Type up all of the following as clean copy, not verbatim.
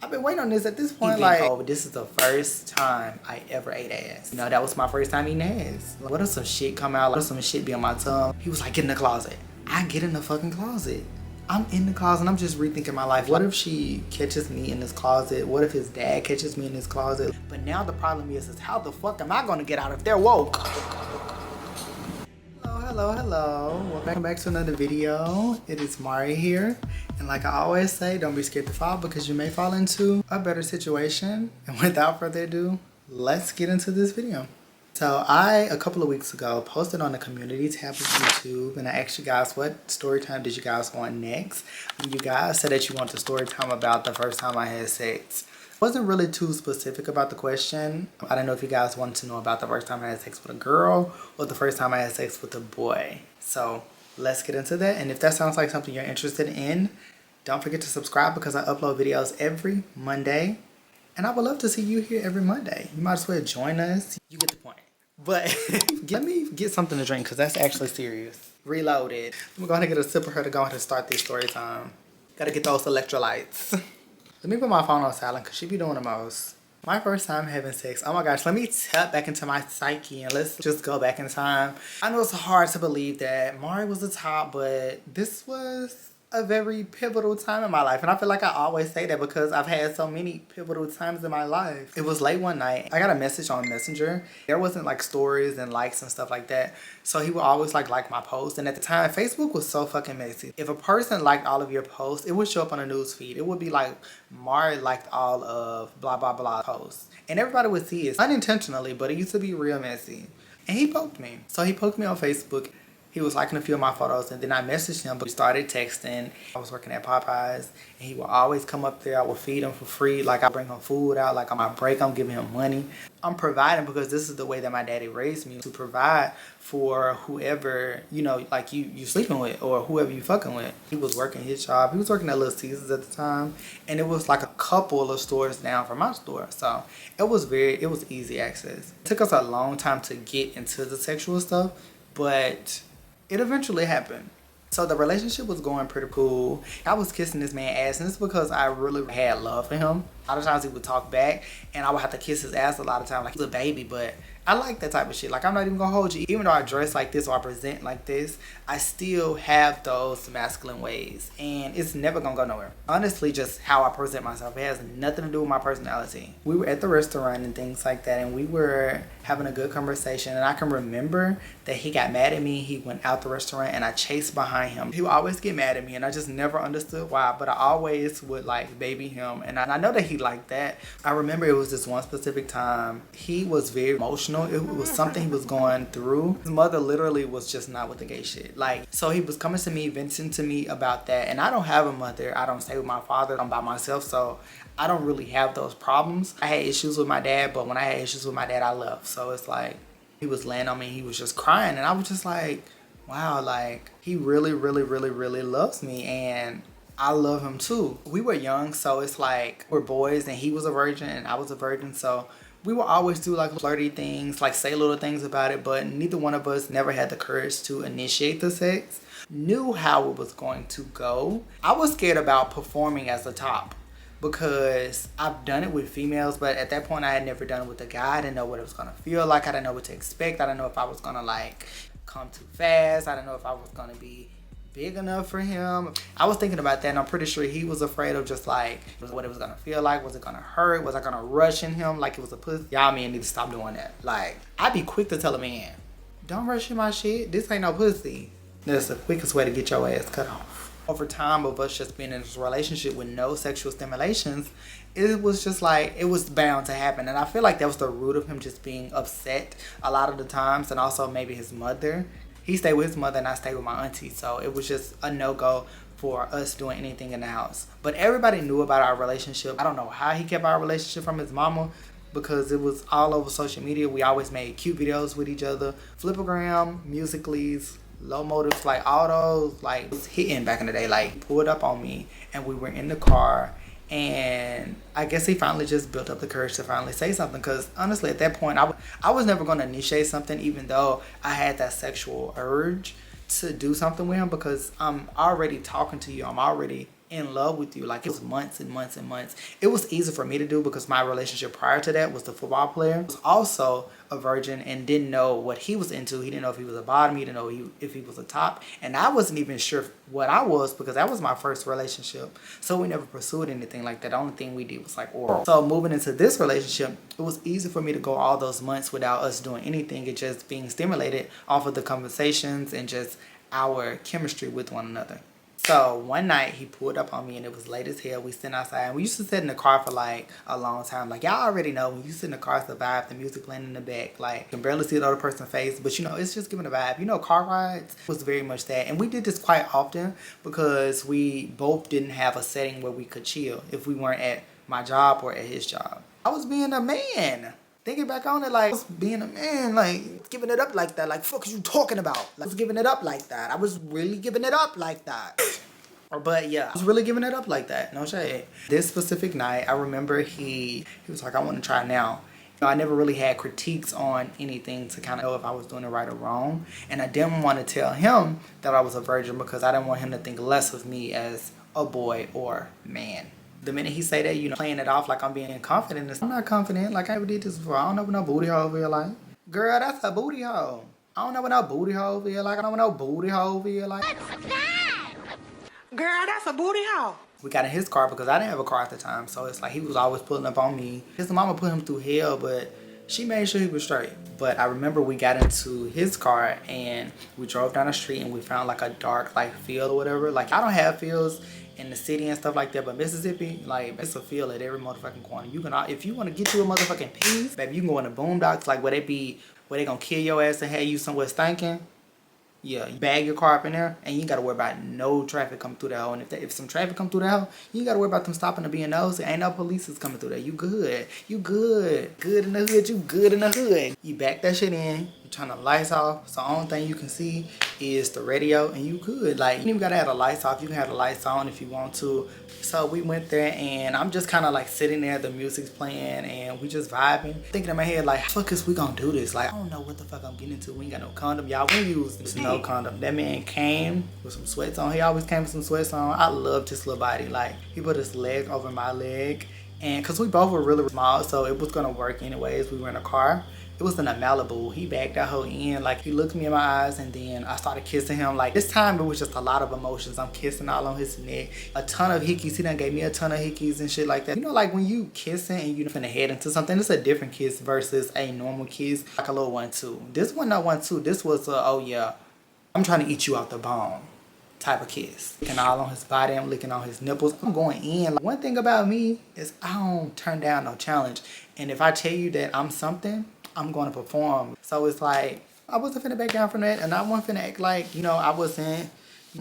I've been waiting on this at this point. Like, oh, this is the first time I ever ate ass. You know, that was my first time eating ass. Like, what if some shit come out? What if some shit be on my tongue? He was like, get in the closet. I get in the fucking closet. I'm in the closet and I'm just rethinking my life. What if she catches me in this closet? What if his dad catches me in this closet? But now the problem is how the fuck am I gonna get out if they're woke? Hello. Welcome back to another video. It is Mari here. And like I always say, don't be scared to fall because you may fall into a better situation. And without further ado, let's get into this video. So a couple of weeks ago, posted on the community tab of YouTube and I asked you guys what story time did you guys want next. And you guys said that you want the story time about the first time I had sex. Wasn't really too specific about the question. I don't know if you guys want to know about the first time I had sex with a girl or the first time I had sex with a boy. So let's get into that. And if that sounds like something you're interested in, don't forget to subscribe because I upload videos every Monday. And I would love to see you here every Monday. You might as well join us. You get the point. But let me get something to drink because that's actually serious. Reloaded. I'm going to get a sip of her to go ahead and start this story time. Gotta get those electrolytes. Let me put my phone on silent because she be doing the most. My first time having sex. Oh my gosh, let me tap back into my psyche and let's just go back in time. I know it's hard to believe that Mari was the top, but this was a very pivotal time in my life. And I feel like I always say that because I've had so many pivotal times in my life. It was late one night. I got a message on Messenger. There wasn't like stories and likes and stuff like that. So he would always like my post. And at the time, Facebook was so fucking messy. If a person liked all of your posts, it would show up on a news feed. It would be like, Mari liked all of blah, blah, blah posts. And everybody would see it unintentionally, but it used to be real messy. And he poked me. So he poked me on Facebook. He was liking a few of my photos and then I messaged him, but we started texting. I was working at Popeyes and he would always come up there. I would feed him for free. Like I bring him food out, like on my break, I'm giving him money. I'm providing because this is the way that my daddy raised me, to provide for whoever, you know, like you sleeping with or whoever you fucking with. He was working his job. He was working at Little Caesars at the time and it was like a couple of stores down from my store. So it was easy access. It took us a long time to get into the sexual stuff, but it eventually happened. So the relationship was going pretty cool. I was kissing this man's ass and it's because I really had love for him. A lot of times he would talk back and I would have to kiss his ass a lot of times like he's a baby, but I like that type of shit. Like I'm not even gonna hold you. Even though I dress like this or I present like this, I still have those masculine ways and it's never gonna go nowhere. Honestly, just how I present myself. It has nothing to do with my personality. We were at the restaurant and things like that and we were having a good conversation and I can remember that he got mad at me. He went out the restaurant and I chased behind him. He would always get mad at me and I just never understood why, but I always would like baby him and I know that he liked that. I remember it was this one specific time. He was very emotional. It was something he was going through. His mother literally was just not with the gay shit. Like, so he was coming to me, venting to me about that. And I don't have a mother. I don't stay with my father. I'm by myself. So I don't really have those problems. I had issues with my dad, but when I had issues with my dad, I left. So it's like, he was laying on me. He was just crying. And I was just like, wow, like he really, really, really, really loves me. And I love him too. We were young. So it's like, we're boys and he was a virgin and I was a virgin. So we would always do like flirty things, like say little things about it, but neither one of us never had the courage to initiate the sex, knew how it was going to go. I was scared about performing as the top because I've done it with females, but at that point I had never done it with a guy. I didn't know what it was going to feel like. I didn't know what to expect. I didn't know if I was going to like come too fast. I didn't know if I was going to be big enough for him. I was thinking about that and I'm pretty sure he was afraid of just like what it was gonna feel like. Was it gonna hurt? Was I gonna rush in him like it was a pussy? Y'all men need to stop doing that. Like, I'd be quick to tell a man, don't rush in my shit. This ain't no pussy. That's the quickest way to get your ass cut off. Over time of us just being in this relationship with no sexual stimulations, it was just like, it was bound to happen. And I feel like that was the root of him just being upset a lot of the times, and also maybe his mother. He stayed with his mother and I stayed with my auntie. So it was just a no-go for us doing anything in the house. But everybody knew about our relationship. I don't know how he kept our relationship from his mama because it was all over social media. We always made cute videos with each other. Flipagram, Musicallys, Low Motives, like all those, like, it was hitting back in the day. Like, pulled up on me and we were in the car and I guess he finally just built up the courage to finally say something, because honestly at that point I was never going to initiate something, even though I had that sexual urge to do something with him, because I'm already talking to you, I'm already in love with you. Like, it was months and months and months. It was easy for me to do because my relationship prior to that was the football player. I was also a virgin and didn't know what he was into. He didn't know if he was a bottom. He didn't know if he was a top. And I wasn't even sure what I was because that was my first relationship. So we never pursued anything like that. The only thing we did was like oral. So moving into this relationship, it was easy for me to go all those months without us doing anything. It just being stimulated off of the conversations and just our chemistry with one another. So one night he pulled up on me and it was late as hell. We sitting outside and we used to sit in the car for like a long time. Like, y'all already know when you sit in the car, it's the vibe, the music playing in the back. Like, you can barely see the other person's face, but you know, it's just giving a vibe. You know, car rides was very much that. And we did this quite often because we both didn't have a setting where we could chill if we weren't at my job or at his job. I was being a man. Thinking back on it, like, I was being a man, like, giving it up like that. Like, fuck is you talking about? Like, I was giving it up like that. I was really giving it up like that. But yeah, I was really giving it up like that. No shade. This specific night, I remember he was like, I want to try now. You know, I never really had critiques on anything to kind of know if I was doing it right or wrong. And I didn't want to tell him that I was a virgin because I didn't want him to think less of me as a boy or man. The minute he say that, you know, playing it off like I'm being confident. I'm not confident. Like, I never did this before. I don't know what no booty hole over here like. Girl, that's a booty hole. I don't know what no booty hole over here like. I don't know what no booty hole over here like. What's that? Girl, that's a booty hole. We got in his car because I didn't have a car at the time. So it's like he was always pulling up on me. His mama put him through hell, but she made sure he was straight. But I remember we got into his car and we drove down the street and we found like a dark like field or whatever. Like, I don't have fields in the city and stuff like that, but Mississippi, like, it's a field at every motherfucking corner. You can, if you want to get you a motherfucking piece, baby, you can go in the boondocks, like where they gonna kill your ass and have you somewhere stinking. Yeah, you bag your car up in there and you ain't gotta worry about no traffic coming through that hole. And if some traffic come through that hole, you ain't gotta worry about them stopping to be in those. Ain't no police is coming through there. You good. You good. Good in the hood. You good in the hood. You back that shit in. You turn the lights off. So the only thing you can see is the radio and you good. Like, you don't even gotta have the lights off. You can have the lights on if you want to. So we went there and I'm just kind of like sitting there, the music's playing and we just vibing. Thinking in my head like, fuck is we gonna do this? Like, I don't know what the fuck I'm getting into. We ain't got no condom. Y'all, we use no condom. That man came with some sweats on. He always came with some sweats on. I loved his little body. Like, he put his leg over my leg. And cause we both were really small, so it was gonna work anyways. We were in a car. It was in a Malibu. He backed that hoe in. Like, he looked me in my eyes and then I started kissing him. Like, this time it was just a lot of emotions. I'm kissing all on his neck. A ton of hickeys. He done gave me a ton of hickeys and shit like that. You know, like when you kissing and you finna head into something, it's a different kiss versus a normal kiss. Like a little 1-2. This one not 1-2. This was a, oh yeah, I'm trying to eat you out the bone type of kiss. Licking all on his body. I'm licking on his nipples. I'm going in. Like, one thing about me is I don't turn down no challenge. And if I tell you that I'm something, I'm going to perform. So it's like, I wasn't finna back down from that. And I wasn't finna act like, you know, I wasn't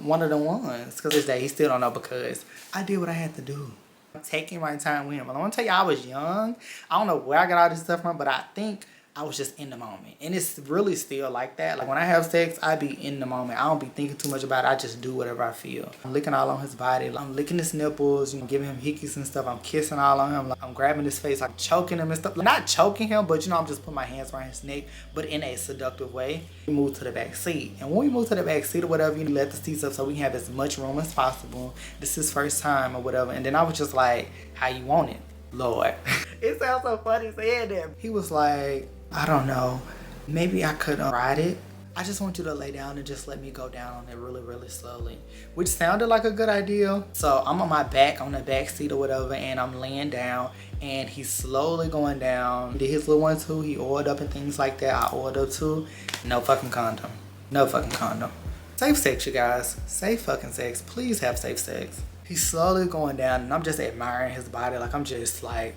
one of the ones. Because it's that he still don't know because I did what I had to do. I'm taking my time with him. I want to tell you, I was young. I don't know where I got all this stuff from, but I think I was just in the moment. And it's really still like that. Like, when I have sex, I be in the moment. I don't be thinking too much about it. I just do whatever I feel. I'm licking all on his body. I'm licking his nipples, you know, giving him hickeys and stuff. I'm kissing all on him. Like, I'm grabbing his face, like choking him and stuff. Like, not choking him, but you know, I'm just putting my hands around his neck, but in a seductive way. We moved to the back seat. And when we moved to the back seat or whatever, you let the seats up so we can have as much room as possible. This is first time or whatever. And then I was just like, how you want it, Lord? It sounds so funny saying that. He was like, I don't know, maybe I could ride it. I just want you to lay down and just let me go down on it really, really slowly. Which sounded like a good idea. So I'm on my back, on the back seat or whatever, and I'm laying down and he's slowly going down. He did his little 1-2, he oiled up and things like that. I oiled up too. No fucking condom. No fucking condom. Safe sex, you guys. Safe fucking sex. Please have safe sex. He's slowly going down and I'm just admiring his body. Like, I'm just like,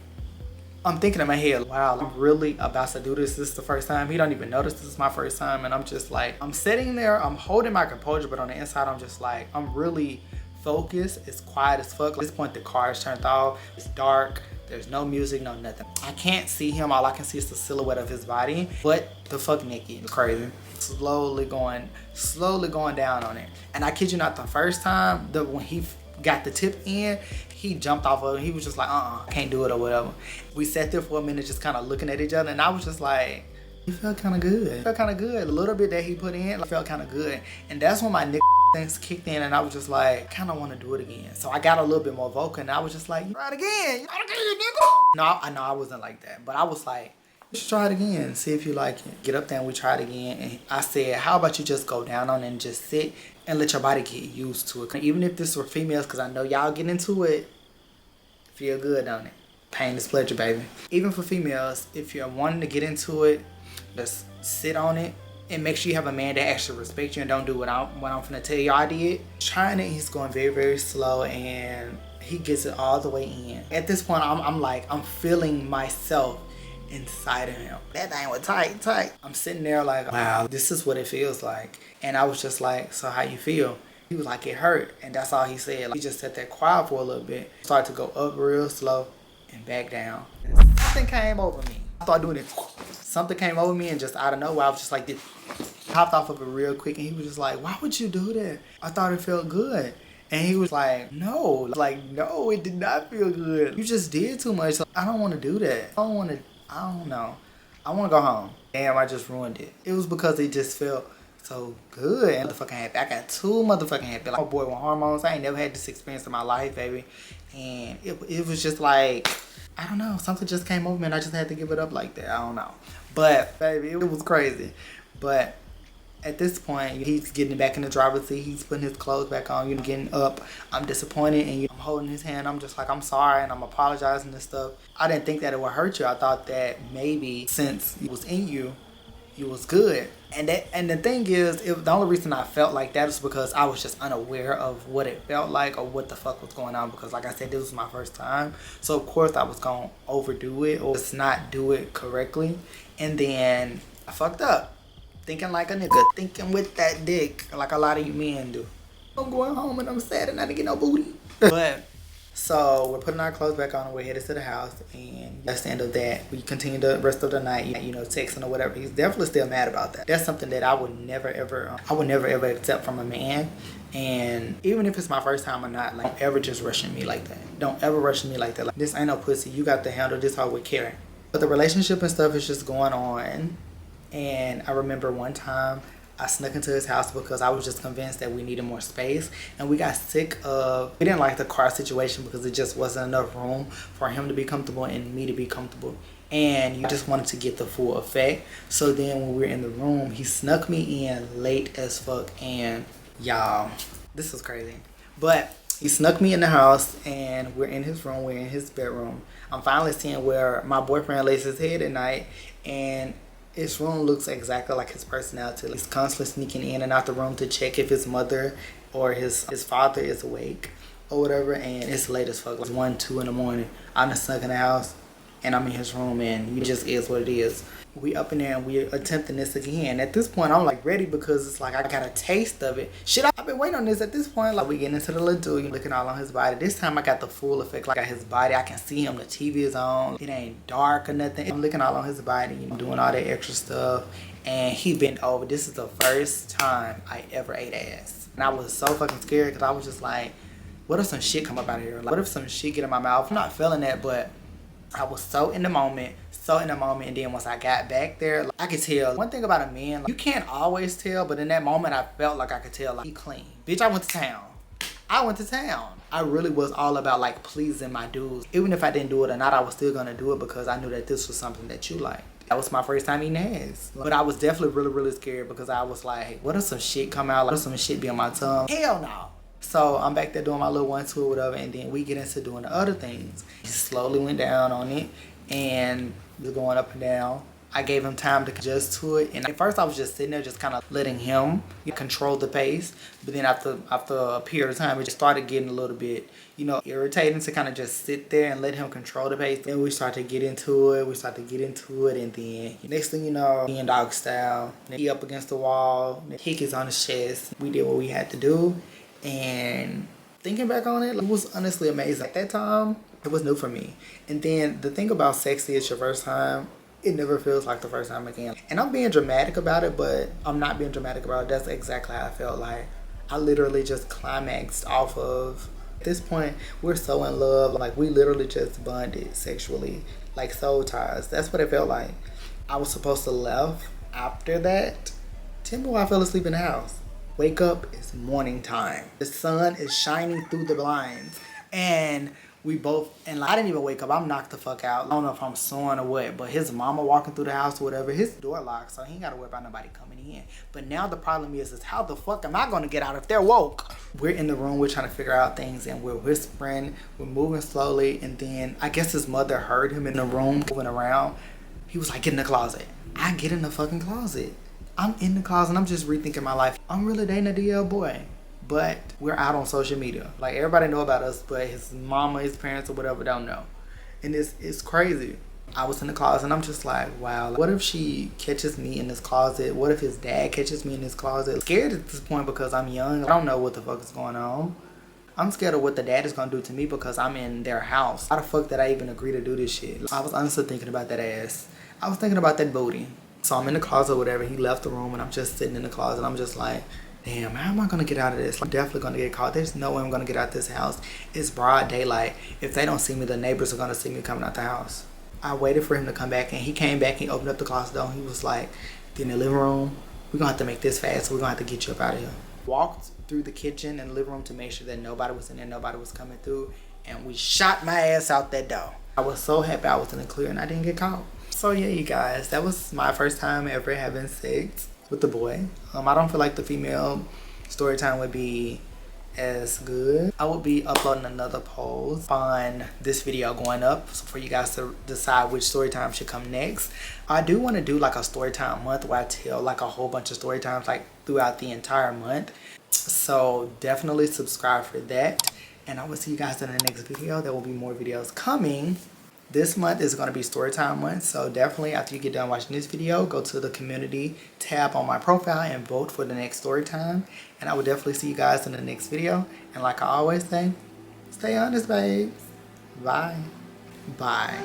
I'm thinking in my head, wow, I'm really about to do this. This is the first time. He don't even notice this is my first time. And I'm just like, I'm sitting there, I'm holding my composure, but on the inside, I'm just like, I'm really focused. It's quiet as fuck. At this point, the car is turned off. It's dark. There's no music, no nothing. I can't see him. All I can see is the silhouette of his body. But the fuck naked. It's crazy. Slowly going down on it. And I kid you not, the first time, when he got the tip in, he jumped off of it. He was just like, I can't do it or whatever. We sat there for a minute just kind of looking at each other and I was just like, it felt kind of good. It felt kind of good. A little bit that he put in, it felt kind of good. And that's when my nigga things kicked in and I was just like, kind of want to do it again. So I got a little bit more vocal and I was just like, try it again, nigga. No, I know I wasn't like that, but I was like, let's try it again, see if you like it. Get up there and we tried again. And I said, how about you just go down on it and just sit and let your body get used to it. Even if this were females, because I know y'all get into it, feel good on it. Pain is pleasure, baby. Even for females, if you're wanting to get into it, just sit on it and make sure you have a man that actually respects you and don't do what I'm finna tell you I did. Trying it, he's going very, very slow and he gets it all the way in. At this point, I'm feeling myself inside of him. That thing was tight. I'm sitting there like, wow, this is what it feels like. And I was just like, so how you feel? He was like, it hurt. And that's all he said. Like, he just sat there quiet for a little bit. Started to go up real slow and back down. And something came over me. I started doing it. Something came over me and just out of nowhere, I was just like, this. Hopped off of it real quick. And he was just like, why would you do that? I thought it felt good. And he was like, no, it did not feel good. You just did too much. So I don't want to do that. I don't know. I want to go home. Damn, I just ruined it. It was because it just felt so good. And motherfucking happy. I got too motherfucking happy. Like, oh boy, with hormones, I ain't never had this experience in my life, baby. And it was just like, I don't know. Something just came over me and I just had to give it up like that. I don't know. But, baby, it was crazy. But at this point, he's getting back in the driver's seat. He's putting his clothes back on. You're getting up. I'm disappointed. And I'm holding his hand. I'm just like, I'm sorry. And I'm apologizing and stuff. I didn't think that it would hurt you. I thought that maybe since it was in you, it was good. And the thing is, the only reason I felt like that is because I was just unaware of what it felt like or what the fuck was going on. Because like I said, this was my first time. So of course I was going to overdo it or just not do it correctly. And then I fucked up. Thinking like a nigga, thinking with that dick, like a lot of you men do. I'm going home and I'm sad and I didn't get no booty. But, so we're putting our clothes back on and we're headed to the house. And that's the end of that. We continue the rest of the night, texting or whatever. He's definitely still mad about that. That's something that I would never ever accept from a man. And even if it's my first time or not, like, don't ever just rushing me like that. Don't ever rush me like that. Like, this ain't no pussy. You got to handle this how we're caring. But the relationship and stuff is just going on. And I remember one time I snuck into his house because I was just convinced that we needed more space. And we got sick of, we didn't like the car situation because it just wasn't enough room for him to be comfortable and me to be comfortable. And you just wanted to get the full effect. So then when we were in the room, he snuck me in late as fuck. And y'all, this was crazy. But he snuck me in the house and we're in his room, we're in his bedroom. I'm finally seeing where my boyfriend lays his head at night. And his room looks exactly like his personality. He's constantly sneaking in and out the room to check if his mother or his father is awake or whatever. And it's late as fuck. It's 1, 2 in the morning. I'm just stuck in the house and I'm in his room and it just is what it is. We up in there and we attempting this again. At this point, I'm like ready because it's like I got a taste of it. Shit, I've been waiting on this at this point. Like, we getting into the little dude, looking all on his body. This time I got the full effect. Like, I got his body. I can see him. The TV is on. It ain't dark or nothing. I'm looking all on his body, doing all that extra stuff. And he bent over. This is the first time I ever ate ass. And I was so fucking scared because I was just like, what if some shit come up out of here? Like, what if some shit get in my mouth? I'm not feeling that, but I was so in the moment. And then once I got back there, like, I could tell. One thing about a man, like, you can't always tell, but in that moment I felt like I could tell, like, he clean. Bitch, I went to town. I really was all about, like, pleasing my dudes. Even if I didn't do it or not, I was still gonna do it because I knew that this was something that you liked. That was my first time eating ass. But I was definitely really, really scared because I was like, what if some shit come out? Like, what if some shit be on my tongue? Hell no. So I'm back there doing my little 1, 2 or whatever, and then we get into doing the other things. He slowly went down on it and was going up and down. I gave him time to adjust to it, and at first I was just sitting there just kind of letting him control the pace. But then after a period of time, it just started getting a little bit, irritating to kind of just sit there and let him control the pace. Then we start to get into it, and then next thing you know, he in dog style, he up against the wall, kick is on his chest. We did what we had to do, and thinking back on it, it was honestly amazing. At that time, it was new for me. And then the thing about sex is your first time, it never feels like the first time again. And I'm being dramatic about it, but I'm not being dramatic about it. That's exactly how I felt. Like, I literally just climaxed off of, at this point, we're so in love. Like, we literally just bonded sexually, like soul ties. That's what it felt like. I was supposed to leave after that. Timbo, I fell asleep in the house. Wake up, it's morning time. The sun is shining through the blinds. And we both, and like, I didn't even wake up. I'm knocked the fuck out. I don't know if I'm snoring or what, but his mama walking through the house or whatever, his door locked, so he ain't gotta worry about nobody coming in. But now the problem is how the fuck am I gonna get out if they're woke? We're in the room, we're trying to figure out things, and we're whispering, we're moving slowly, and then I guess his mother heard him in the room moving around. He was like, get in the closet. I get in the fucking closet. I'm in the closet and I'm just rethinking my life. I'm really dating a DL boy. But we're out on social media. Like, everybody know about us, but his mama, his parents, or whatever don't know. And it's crazy. I was in the closet and I'm just like, wow, what if she catches me in this closet? What if his dad catches me in this closet? I'm scared at this point because I'm young. I don't know what the fuck is going on. I'm scared of what the dad is gonna do to me because I'm in their house. How the fuck did I even agree to do this shit? I was honestly thinking about that ass. I was thinking about that booty. So I'm in the closet or whatever. He left the room and I'm just sitting in the closet. I'm just like, damn, how am I gonna get out of this? I'm definitely gonna get caught. There's no way I'm gonna get out of this house. It's broad daylight. If they don't see me, the neighbors are gonna see me coming out the house. I waited for him to come back and he came back and he opened up the closet door. He was like, get in the living room. We're gonna have to make this fast. We're gonna have to get you up out of here. Walked through the kitchen and the living room to make sure that nobody was in there, nobody was coming through, and we shot my ass out that door. I was so happy I was in the clear and I didn't get caught. So yeah, you guys, that was my first time ever having sex with the boy. I don't feel like the female story time would be as good. I will be uploading another post on this video going up, so for you guys to decide which story time should come next. I do want to do like a story time month where I tell like a whole bunch of story times like throughout the entire month. So definitely subscribe for that, and I will see you guys in the next video. There will be more videos coming. This month is going to be Storytime month, so definitely after you get done watching this video, go to the community tab on my profile and vote for the next Storytime. And I will definitely see you guys in the next video. And like I always say, stay honest, babes. Bye. Bye.